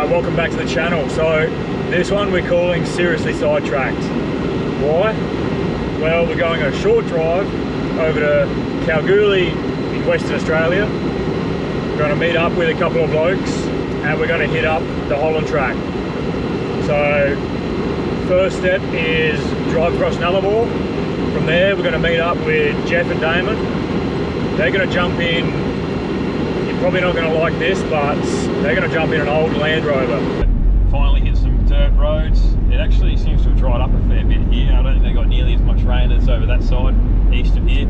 welcome back to the channel. So this one we're calling Seriously Sidetracked. Why? Well, we're going a short drive over to Kalgoorlie in Western Australia. We're going to meet up with a couple of blokes and we're going to hit up the Holland Track. So first step is drive across Nullarbor. From there we're going to meet up with Jeff and Damon. They're going to jump in, you're probably not going to like this, but they're going to jump in an old Land Rover. Finally hit some dirt roads. It actually seems to have dried up a fair bit here. I don't think they got nearly as much rain as over that side, east of here.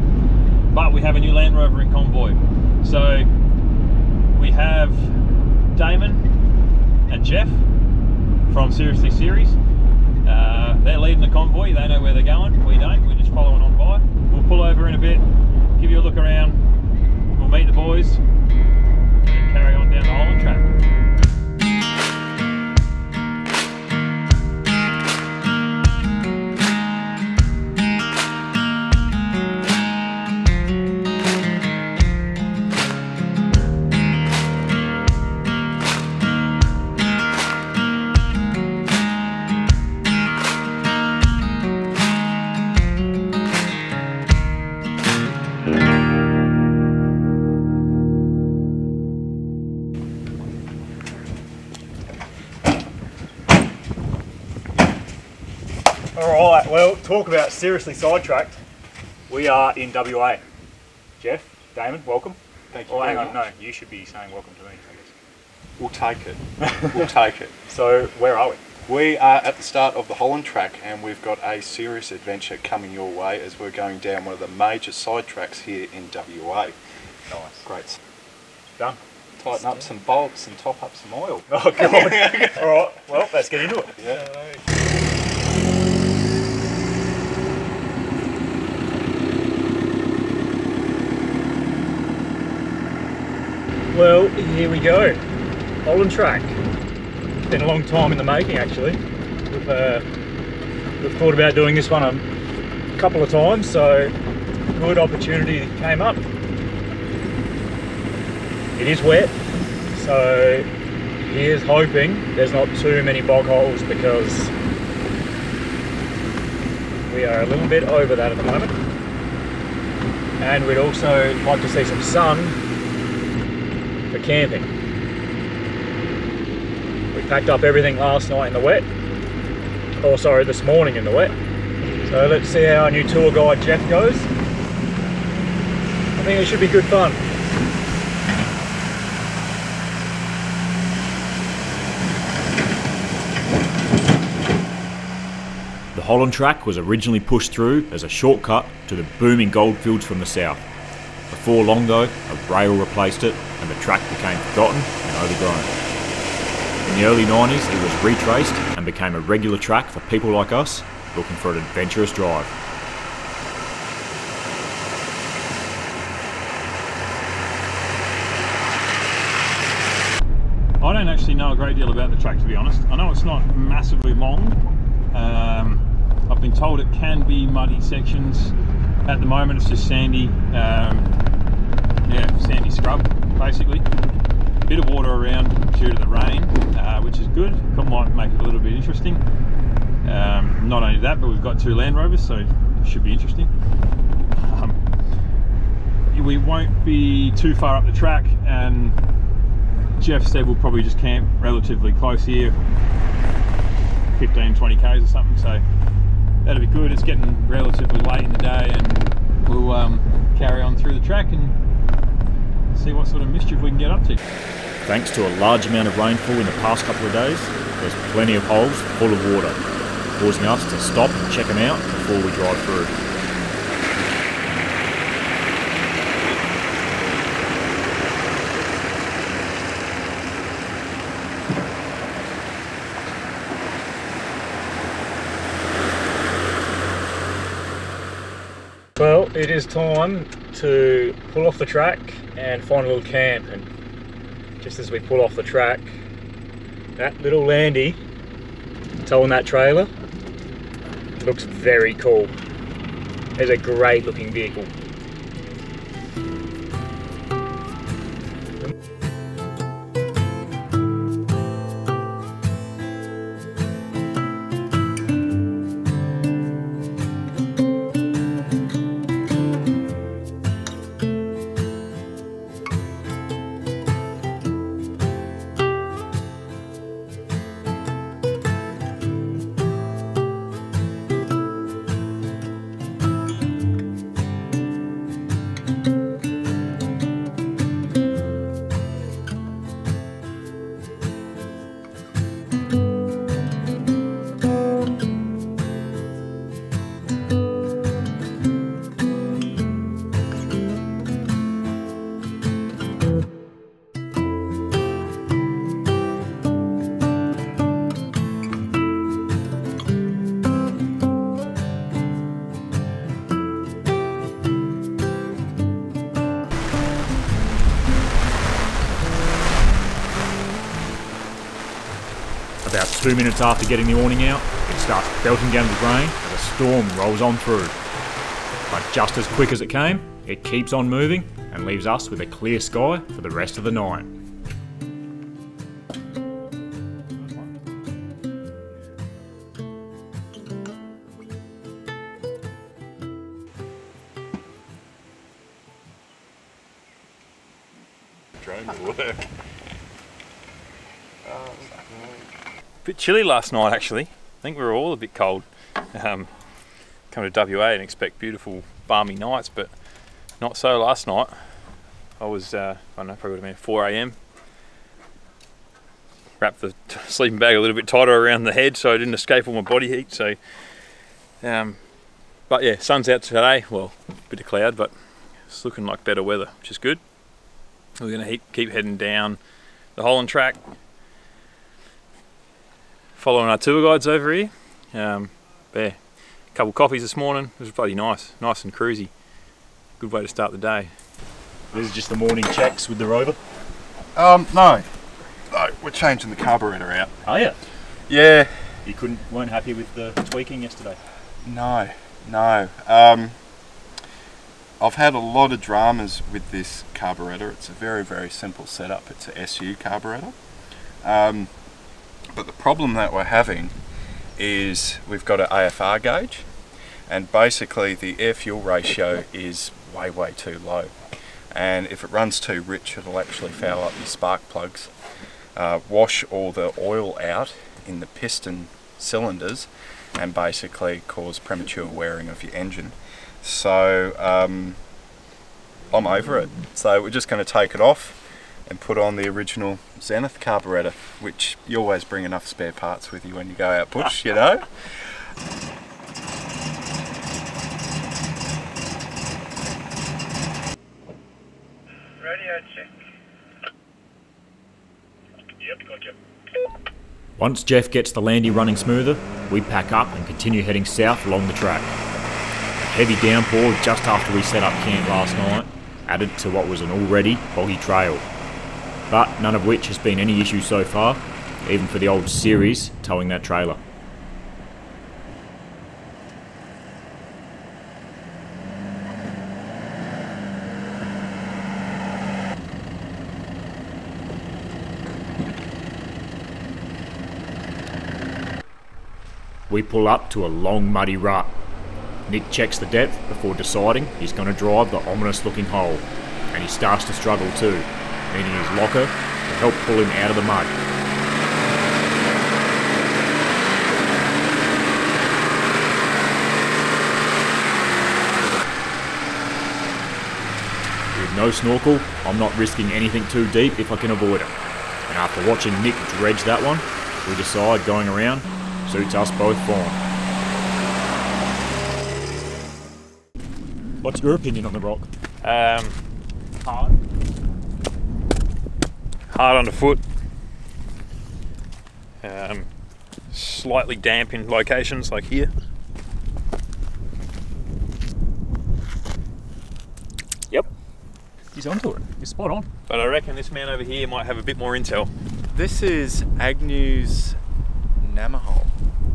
But we have a new Land Rover in convoy. So we have Damon and Jeff from Seriously Series. They're leading the convoy, they know where they're going, we don't, we're just following on by. We'll pull over in a bit, give you a look around, we'll meet the boys, and carry on down the Holland Track. Alright, well, talk about Seriously Sidetracked. We are in WA. Jeff, Damon, welcome. Thank you. Oh, hang on, much. no, you should be saying welcome to me, I guess. We'll take it. We'll take it. So, where are we? We are at the start of the Holland Track and we've got a serious adventure coming your way as we're going down one of the major side tracks here in WA. Nice. Great. Done. Tighten up some bolts and top up some oil. Oh, God. Alright, well, let's get into it. Yeah. Well, here we go. Holland Track. It's been a long time in the making, actually. We've thought about doing this one a couple of times, so good opportunity came up. It is wet, so here's hoping there's not too many bog holes because we are a little bit over that at the moment. And we'd also like to see some sun for camping. We packed up everything last night in the wet. Oh, sorry, this morning in the wet. So let's see how our new tour guide Jeff goes. I think it should be good fun. The Holland Track was originally pushed through as a shortcut to the booming goldfields from the south. Before long though, a rail replaced it and the track became forgotten and overgrown. In the early 90s it was retraced and became a regular track for people like us looking for an adventurous drive. I don't actually know a great deal about the track, to be honest. I know it's not massively long. I've been told it can be muddy sections. At the moment it's just sandy, sandy scrub basically. Bit of water around due to the rain, which is good. Might make it a little bit interesting. Not only that, but we've got two Land Rovers, so it should be interesting. We won't be too far up the track, and Jeff said we'll probably just camp relatively close here, 15-20 k's or something, so that'll be good. It's getting relatively late in the day and we'll carry on through the track and see what sort of mischief we can get up to. Thanks to a large amount of rainfall in the past couple of days, there's plenty of holes full of water, causing us to stop and check them out before we drive through. Well, it is time to pull off the track and find a little camp, and just as we pull off the track, that little Landy towing that trailer looks very cool. It's a great looking vehicle. About 2 minutes after getting the awning out, it starts belting down with rain as a storm rolls on through. But just as quick as it came, it keeps on moving and leaves us with a clear sky for the rest of the night. Drone will work. Bit chilly last night actually. I think we were all a bit cold. Come to WA and expect beautiful balmy nights, but not so last night. I was, I don't know, probably would have been 4 AM. Wrapped the sleeping bag a little bit tighter around the head so I didn't escape all my body heat. So, but yeah, sun's out today. Well, a bit of cloud, but it's looking like better weather, which is good. We're going to keep heading down the Holland Track, following our tour guides over here. Yeah, a couple of coffees this morning. It was bloody nice and cruisy. Good way to start the day. This is just the morning checks with the Rover. No, we're changing the carburetor out. Oh yeah? Yeah. You weren't happy with the tweaking yesterday? No. I've had a lot of dramas with this carburetor. It's a very, very simple setup. It's a SU carburetor. But the problem that we're having is we've got an AFR gauge, and basically the air-fuel ratio is way too low. And if it runs too rich, it'll actually foul up your spark plugs, wash all the oil out in the piston cylinders, and basically cause premature wearing of your engine. So I'm over it. So we're just going to take it off and put on the original Zenith carburetor, which you always bring enough spare parts with you when you go out bush, you know. Radio check. Yep, gotcha. Once Jeff gets the Landy running smoother, we pack up and continue heading south along the track. A heavy downpour just after we set up camp last night added to what was an already boggy trail, but none of which has been any issue so far, even for the old Series towing that trailer. We pull up to a long muddy rut. Nick checks the depth before deciding he's going to drive the ominous looking hole, and he starts to struggle too, needing his locker to help pull him out of the mud. With no snorkel, I'm not risking anything too deep if I can avoid it, and after watching Nick dredge that one, we decide going around suits us both fine. What's your opinion on the rock? Hard underfoot. Slightly damp in locations like here. Yep. He's onto it. He's spot on. But I reckon this man over here might have a bit more intel. This is Agnew's Namaha,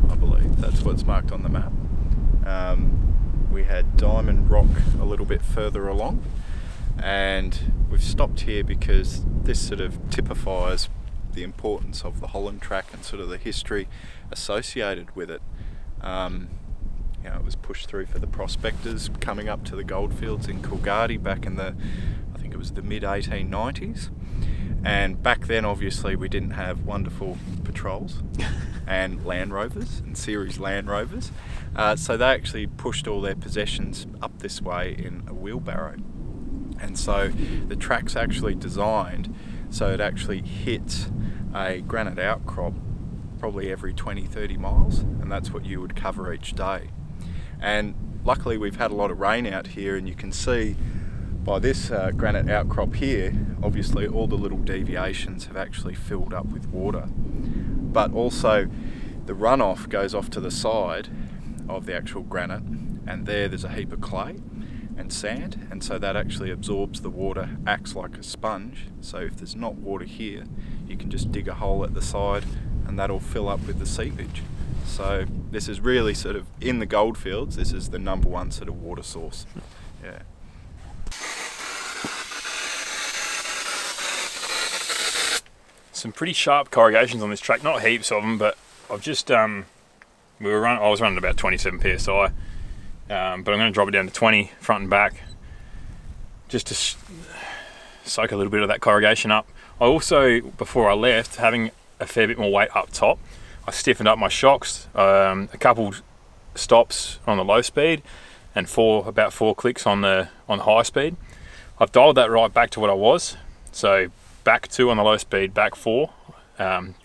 I believe. That's what's marked on the map. We had Diamond Rock a little bit further along, and we've stopped here because this sort of typifies the importance of the Holland Track and sort of the history associated with it. You know, it was pushed through for the prospectors coming up to the goldfields in Coolgardie back in the, I think it was the mid 1890s. And back then, obviously, we didn't have wonderful patrols and Land Rovers and Series Land Rovers. So they actually pushed all their possessions up this way in a wheelbarrow. And so the track's actually designed so it actually hits a granite outcrop probably every 20-30 miles, and that's what you would cover each day. And luckily we've had a lot of rain out here, and you can see by this granite outcrop here, obviously all the little deviations have actually filled up with water. But also the runoff goes off to the side of the actual granite, and there's a heap of clay and sand, and so that actually absorbs the water, acts like a sponge. So if there's not water here, you can just dig a hole at the side and that'll fill up with the seepage. So this is really sort of, in the goldfields, this is the #1 sort of water source. Yeah. Some pretty sharp corrugations on this track, not heaps of them, but I've just I was running about 27 psi, but I'm going to drop it down to 20 front and back, just to soak a little bit of that corrugation up. I also, before I left, having a fair bit more weight up top, I stiffened up my shocks, a couple stops on the low speed, and about four clicks on the high speed. I've dialed that right back to what I was, so back 2 on the low speed, back 4.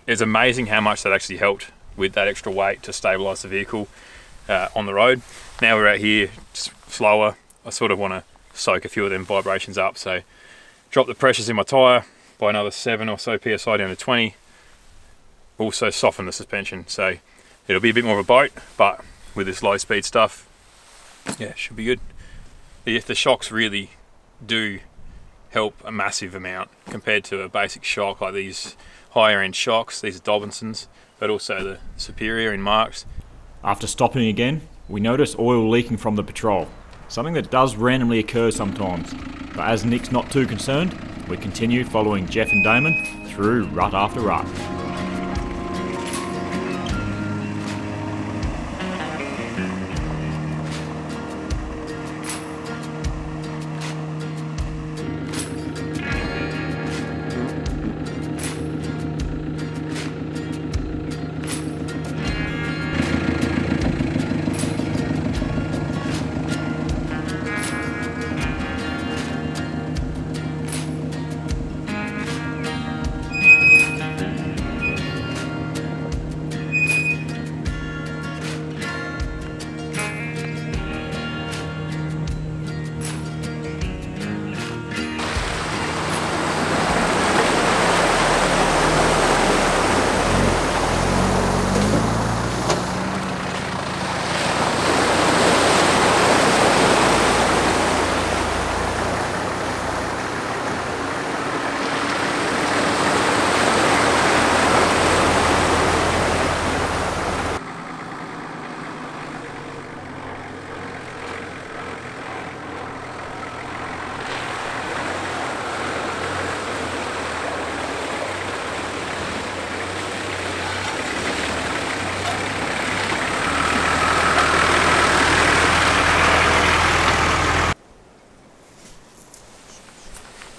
It's amazing how much that actually helped with that extra weight to stabilise the vehicle on the road. Now we're out here slower, I sort of want to soak a few of them vibrations up, so drop the pressures in my tyre by another 7 or so psi down to 20. Also soften the suspension, so it'll be a bit more of a boat, but with this low speed stuff, yeah, should be good. If the shocks really do help a massive amount compared to a basic shock like these higher end shocks, these are Dobinsons, but also the Superior in Marks. After stopping again, we notice oil leaking from the Patrol, something that does randomly occur sometimes, but as Nick's not too concerned, we continue following Jeff and Damon through rut after rut.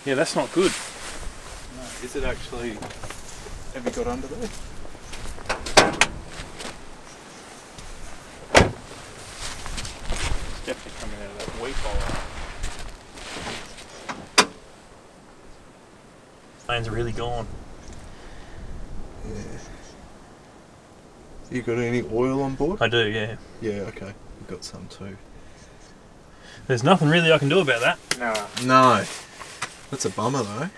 Yeah, that's not good. No, is it actually, have you got under there? It's definitely coming out of that weak hole. Lanes are really gone. Yeah. You got any oil on board? I do, yeah. Yeah, okay. We've got some too. There's nothing really I can do about that. No. That's a bummer though.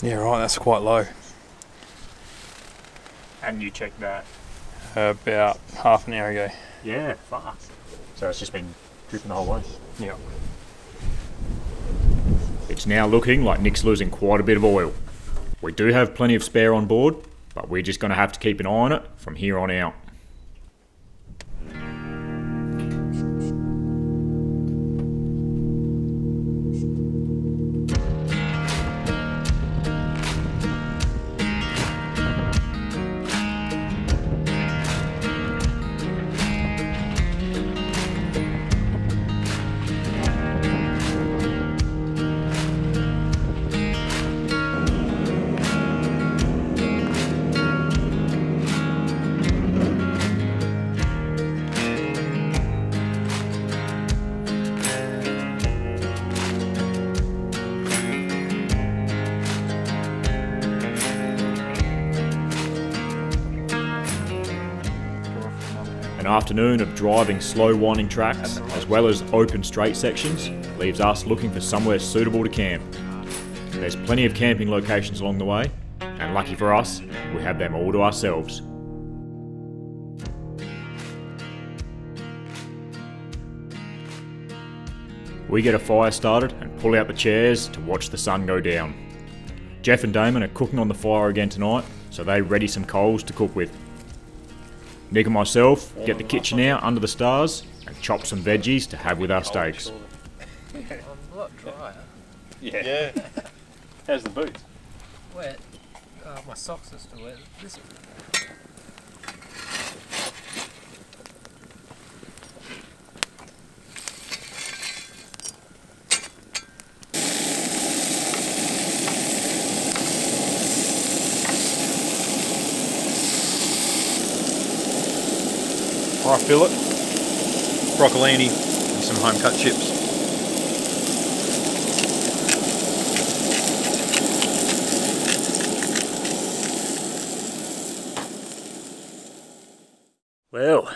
Yeah, right, that's quite low. And you checked that? About half an hour ago. Yeah, fast. So it's just been dripping the whole way? Yeah. It's now looking like Nick's losing quite a bit of oil. We do have plenty of spare on board, but we're just going to have to keep an eye on it from here on out. An afternoon of driving slow winding tracks, as well as open straight sections, leaves us looking for somewhere suitable to camp. There's plenty of camping locations along the way, and lucky for us, we have them all to ourselves. We get a fire started and pull out the chairs to watch the sun go down. Jeff and Damon are cooking on the fire again tonight, so they ready some coals to cook with. Nick and myself get the kitchen out under the stars and chop some veggies to have with our steaks. I'm a lot drier. Yeah. How's the boots? Wet. My socks are still wet. This Fry fillet, broccolini, and some home cut chips. Well,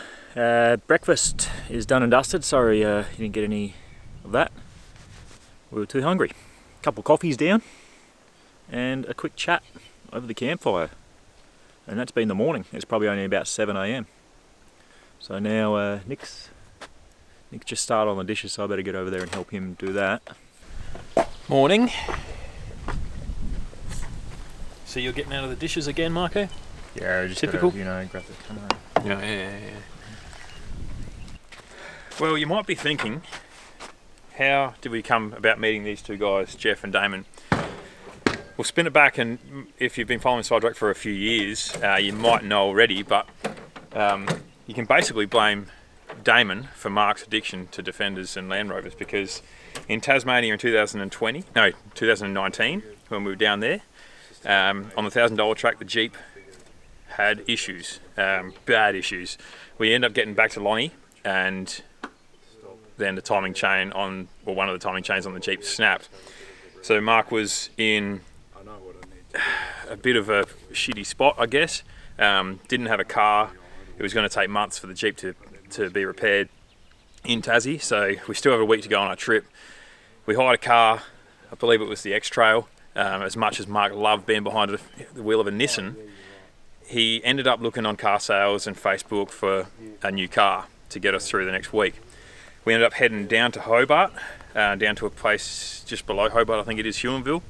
breakfast is done and dusted. Sorry you didn't get any of that. We were too hungry. A couple of coffees down and a quick chat over the campfire. And that's been the morning. It's probably only about 7 AM. So now Nick's just started on the dishes, so I better get over there and help him do that. Morning. So you're getting out of the dishes again, Marco? Yeah, just Typical. gotta, grab the camera. Yeah. Well, you might be thinking, how did we come about meeting these two guys, Jeff and Damon? We'll spin it back, and if you've been following SIDETRACKED for a few years, you might know already, but you can basically blame Damon for Mark's addiction to Defenders and Land Rovers, because in Tasmania in 2019, when we were down there, on the $1,000 track, the Jeep had issues, bad issues. We ended up getting back to Lonnie, and then the timing chain on, or one of the timing chains on the Jeep snapped. So Mark was in a bit of a shitty spot, I guess. Didn't have a car. It was going to take months for the Jeep to be repaired in Tassie, so we still have a week to go on our trip. We hired a car, I believe it was the X-Trail. As much as Mark loved being behind the wheel of a Nissan, he ended up looking on car sales and Facebook for a new car to get us through the next week. We ended up heading down to Hobart, down to a place just below Hobart, I think it is Huonville,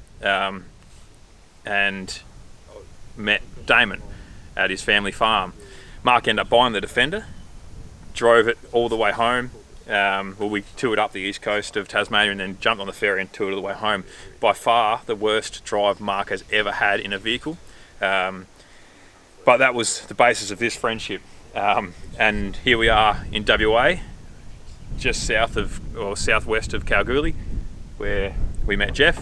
and met Damon at his family farm. Mark ended up buying the Defender, drove it all the way home. Well, we toured up the east coast of Tasmania and then jumped on the ferry and toured all the way home. By far the worst drive Mark has ever had in a vehicle. But that was the basis of this friendship. And here we are in WA, just southwest of Kalgoorlie, where we met Jeff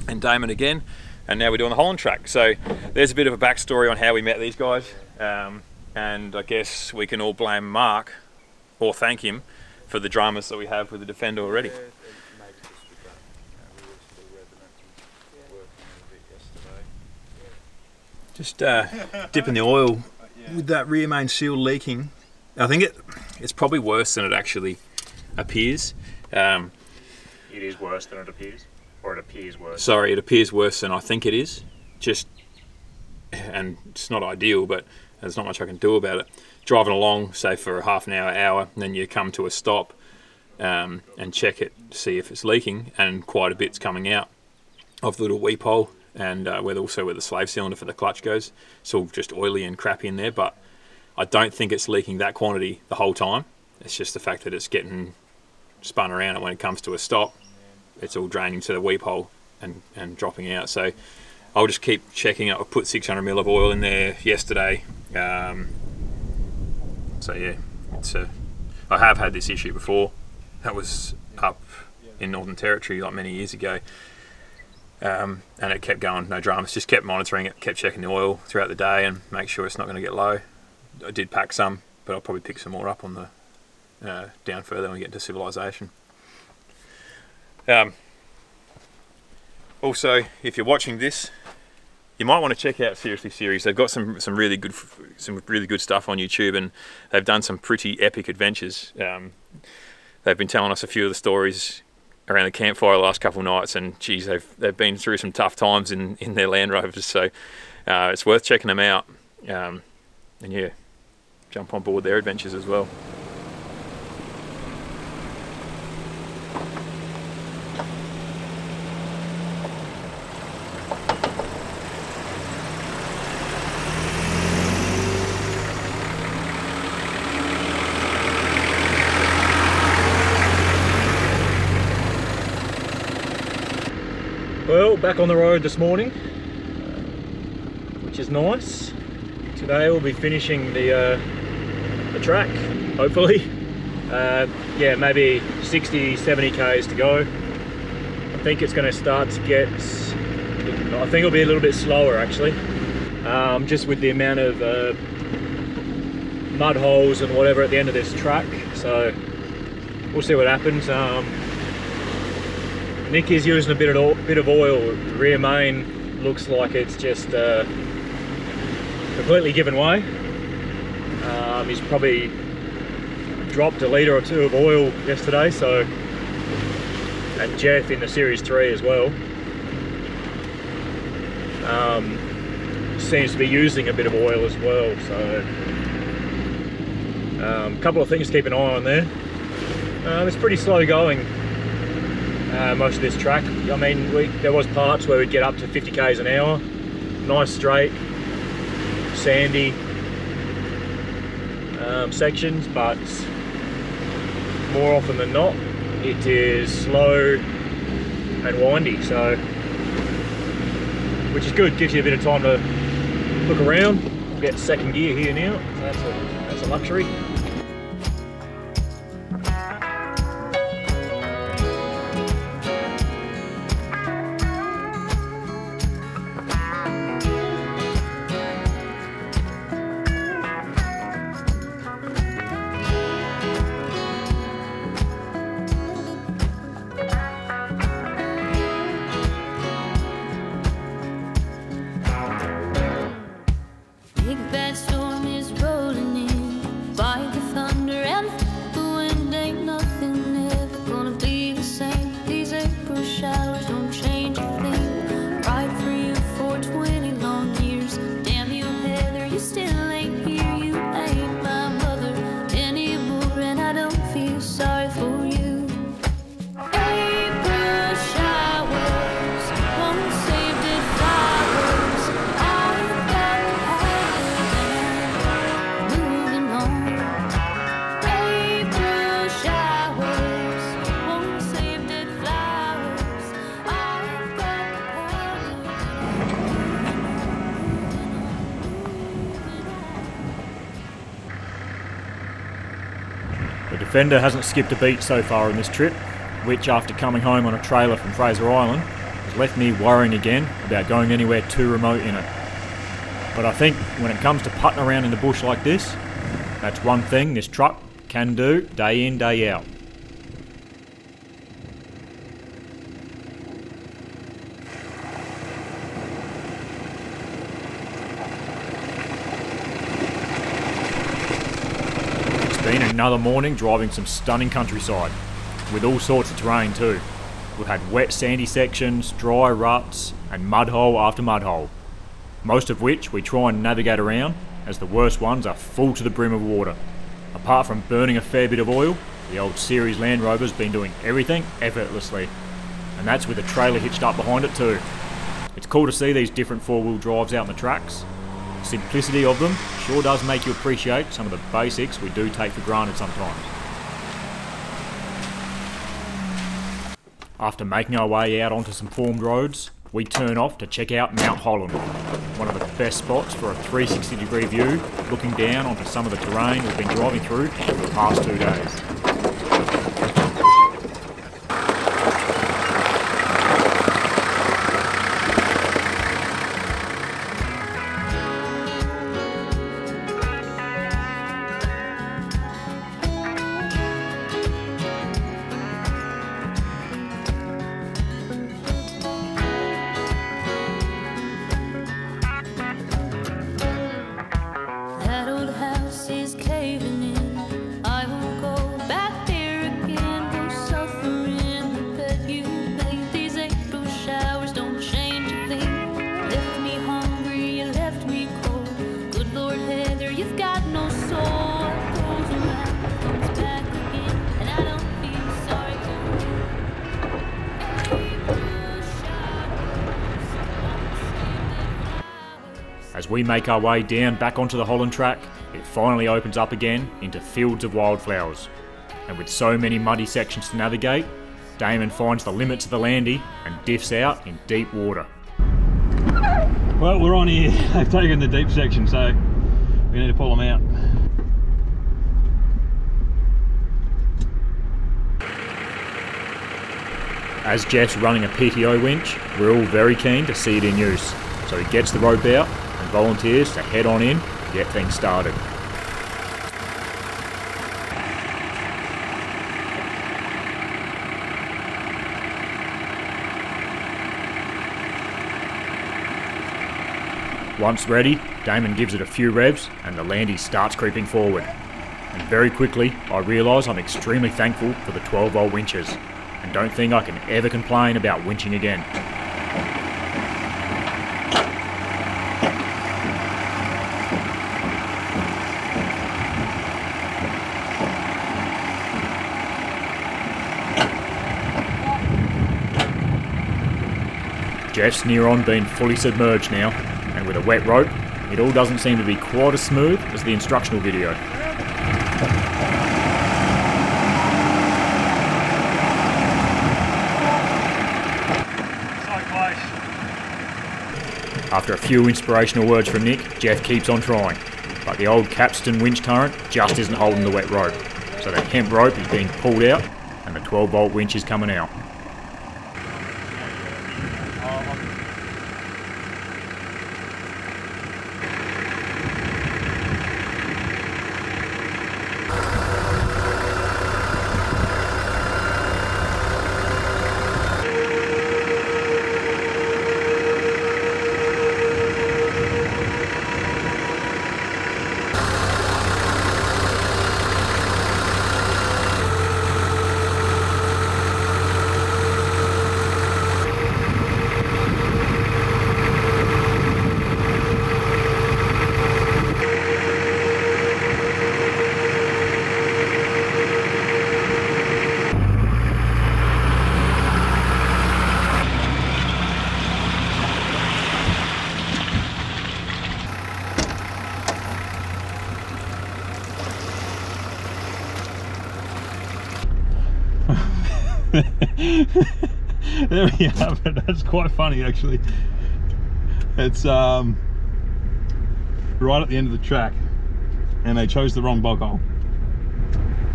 and Damon again, and now we're doing the Holland Track. So there's a bit of a backstory on how we met these guys, and I guess we can all blame Mark, or thank him, for the dramas that we have with the Defender already. Just dipping the oil with that rear main seal leaking. I think it's probably worse than it actually appears. It is worse than it appears, or it appears worse. Sorry, it appears worse than I think it is. And it's not ideal, but there's not much I can do about it. Driving along, say for a half an hour, and then you come to a stop and check it, see if it's leaking, and quite a bit's coming out of the little weep hole, and also where the slave cylinder for the clutch goes. It's all just oily and crappy in there, but I don't think it's leaking that quantity the whole time. It's just the fact that it's getting spun around, and when it comes to a stop, it's all draining to the weep hole and dropping out. So I'll just keep checking it. I put 600 ml of oil in there yesterday. So yeah, I have had this issue before. That was up in Northern Territory like many years ago. And it kept going, no dramas. Just kept monitoring it, kept checking the oil throughout the day and make sure it's not going to get low. I did pack some, but I'll probably pick some more up on the down further when we get into civilization. Also, if you're watching this, you might want to check out Seriously Series. They've got some really good stuff on YouTube, and they've done some pretty epic adventures. They've been telling us a few of the stories around the campfire the last couple of nights, and geez, they've been through some tough times in their Land Rovers, so it's worth checking them out. And yeah, jump on board their adventures as well. Well, back on the road this morning, which is nice. Today we'll be finishing the track, hopefully. Yeah, maybe 60, 70 k's to go. I think it's going to start to get, I think it'll be a little bit slower actually, just with the amount of mud holes and whatever at the end of this track. So we'll see what happens. Nick is using a bit of oil. The rear main looks like it's just completely given way. He's probably dropped a litre or two of oil yesterday, so, and Jeff in the Series 3 as well seems to be using a bit of oil as well, so a couple of things to keep an eye on there. It's pretty slow going, most of this track. I mean, there was parts where we'd get up to 50 k's an hour, nice straight, sandy sections, but more often than not it is slow and windy, so which is good, gives you a bit of time to look around. We'll get second gear here now, so that's a luxury. The Defender hasn't skipped a beat so far on this trip, which after coming home on a trailer from Fraser Island has left me worrying again about going anywhere too remote in it. But I think when it comes to putting around in the bush like this, that's one thing this truck can do day in, day out. Been another morning driving some stunning countryside, with all sorts of terrain too. We've had wet sandy sections, dry ruts, and mud hole after mud hole, most of which we try and navigate around, as the worst ones are full to the brim of water. Apart from burning a fair bit of oil, the old Series Land Rover's been doing everything effortlessly, and that's with a trailer hitched up behind it too. It's cool to see these different four-wheel drives out in the tracks. The simplicity of them sure does make you appreciate some of the basics we do take for granted sometimes. After making our way out onto some formed roads, we turn off to check out Mount Holland, one of the best spots for a 360-degree view looking down onto some of the terrain we've been driving through for the past 2 days. As we make our way down back onto the Holland Track, it finally opens up again into fields of wildflowers. And with so many muddy sections to navigate, Damon finds the limits of the landy and diffs out in deep water. Well, we're on here. They've taken the deep section, so we need to pull them out. As Jeff's running a PTO winch, we're all very keen to see it in use, so he gets the rope out and volunteers to head on in and get things started. Once ready, Damon gives it a few revs and the landy starts creeping forward. And very quickly, I realise I'm extremely thankful for the 12-volt winches and don't think I can ever complain about winching again. Jeff's near on being fully submerged now, and with a wet rope, it all doesn't seem to be quite as smooth as the instructional video. After a few inspirational words from Nick, Jeff keeps on trying, but the old capstan winch turret just isn't holding the wet rope, so the hemp rope is being pulled out and the 12-volt winch is coming out. There we have it. That's quite funny actually. It's right at the end of the track and they chose the wrong bog hole.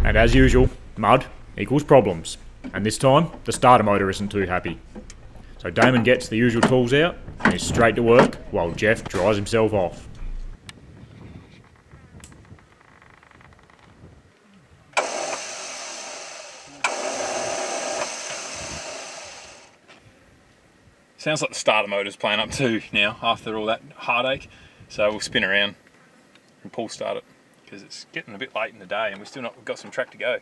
And as usual, mud equals problems. And this time, the starter motor isn't too happy. So Damon gets the usual tools out and is straight to work while Jeff dries himself off. Sounds like the starter motor's playing up too now after all that heartache. So we'll spin around and pull start it because it's getting a bit late in the day and we've got some track to go.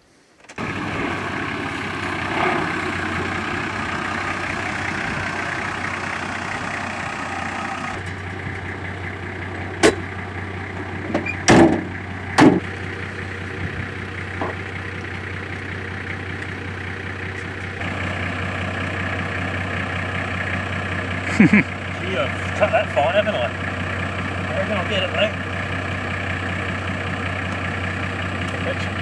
Gee, I've cut that fine, haven't I? I reckon I'll get it, mate. Perfection.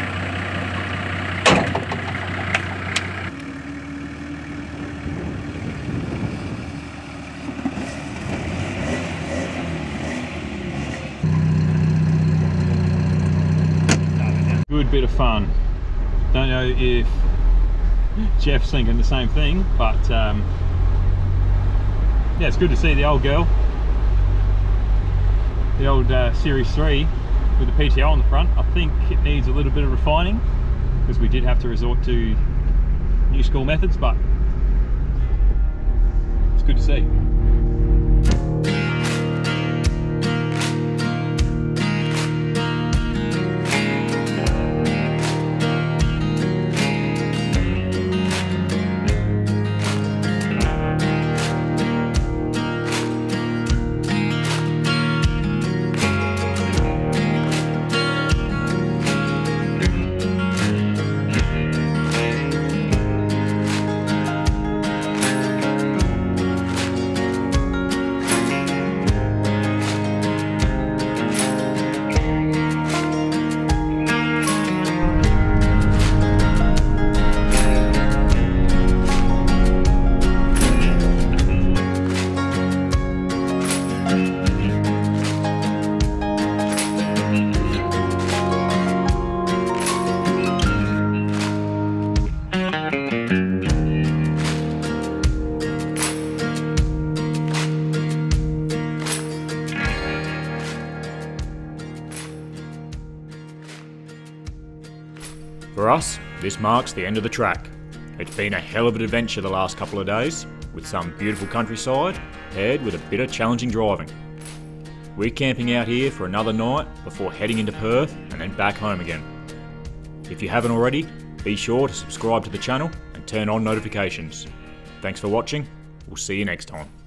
Good bit of fun. Don't know if Jeff's thinking the same thing, but yeah, it's good to see the old girl, the old Series 3 with the PTO on the front. I think it needs a little bit of refining because we did have to resort to new school methods, but it's good to see. us, this marks the end of the track. It's been a hell of an adventure the last couple of days, with some beautiful countryside, paired with a bit of challenging driving. We're camping out here for another night before heading into Perth and then back home again. If you haven't already, be sure to subscribe to the channel and turn on notifications. Thanks for watching, we'll see you next time.